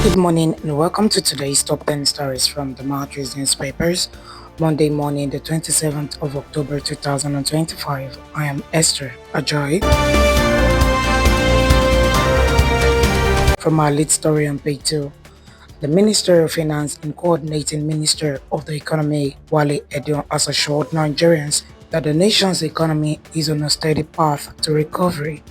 Good morning and welcome to today's top 10 stories from TheMatrix newspapers. Monday morning, the 27th of October 2025. I am Esther Ajoy. From our lead story on page 2, the Minister of Finance and Coordinating Minister of the Economy, Wale Edun, has assured Nigerians that the nation's economy is on a steady path to recovery,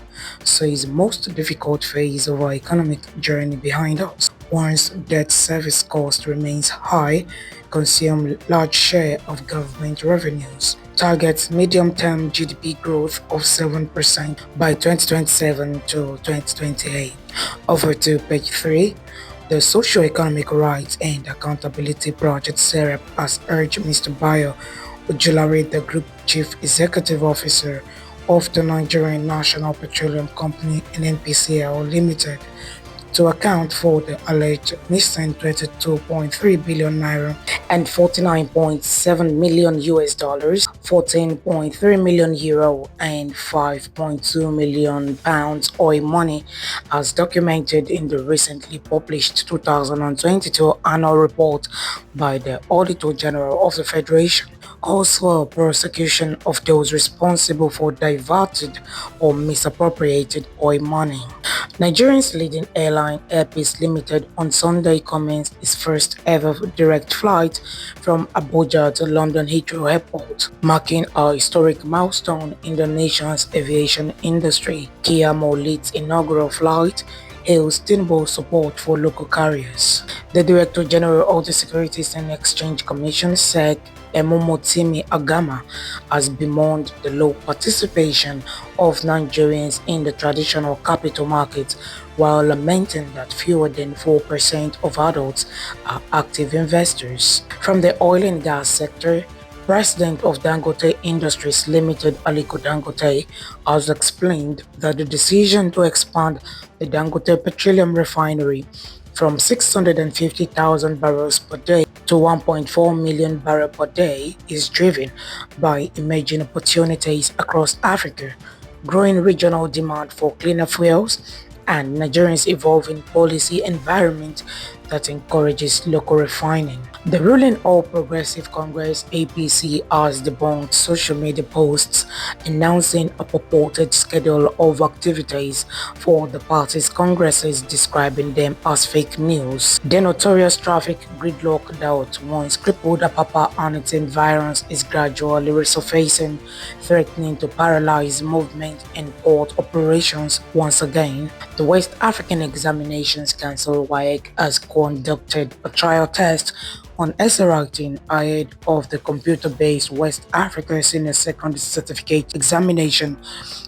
says most difficult phase of our economic journey behind us. Once debt service cost remains high, consume large share of government revenues. Targets medium-term GDP growth of 7% by 2027 to 2028. Over to page 3. The Socio-Economic Rights and Accountability Project (SEREP) has urged Mr. Bayo Ojulari, the Group Chief Executive Officer of the Nigerian National Petroleum Company (NNPCL) Limited, to account for the alleged missing 22.3 billion naira and 49.7 million US dollars, 14.3 million euro and 5.2 million pounds oil money, as documented in the recently published 2022 annual report by the Auditor General of the Federation. Calls for prosecution of those responsible for diverted or misappropriated oil money. Nigeria's leading airline, Air Peace Limited, on Sunday commenced its first ever direct flight from Abuja to London Heathrow Airport, marking a historic milestone in the nation's aviation industry. Kia Molit's inaugural flight hails Tinubu's support for local carriers. The Director General of the Securities and Exchange Commission, SEC, Emomotimi Agama, has bemoaned the low participation of Nigerians in the traditional capital market, while lamenting that fewer than 4% of adults are active investors. From the oil and gas sector, President of Dangote Industries Limited, Aliko Dangote, has explained that the decision to expand the Dangote Petroleum Refinery from 650,000 barrels per day to 1.4 million barrels per day is driven by emerging opportunities across Africa, growing regional demand for cleaner fuels, and Nigeria's evolving policy environment that encourages local refining. The ruling All Progressive Congress (APC) has debunked social media posts announcing a purported schedule of activities for the party's congresses, describing them as fake news. The notorious traffic gridlock that once crippled Apapa and its environs is gradually resurfacing, threatening to paralyze movement and port operations once again. The West African Examinations Council (WAEC) has conducted a trial test on essay writing ahead of the computer-based West Africa Senior Secondary Certificate Examination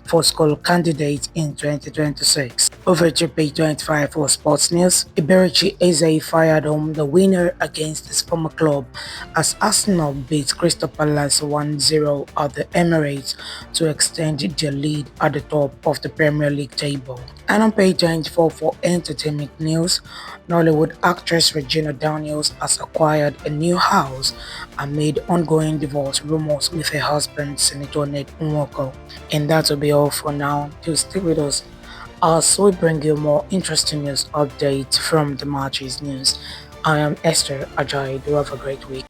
for school candidates in 2026. Over to page 25 for sports news. Iberichi Eze fired home the winner against his former club as Arsenal beat Crystal Palace 1-0 at the Emirates to extend their lead at the top of the Premier League table. And on page 24 for entertainment news, Nollywood actress Regina Daniels has acquired a new house amid ongoing divorce rumors with her husband, Senator Ned Nwoko. And that will be all for now. Do stay with us as we bring you more interesting news updates from TheMatrix News. I am Esther Ajayi. Do have a great week.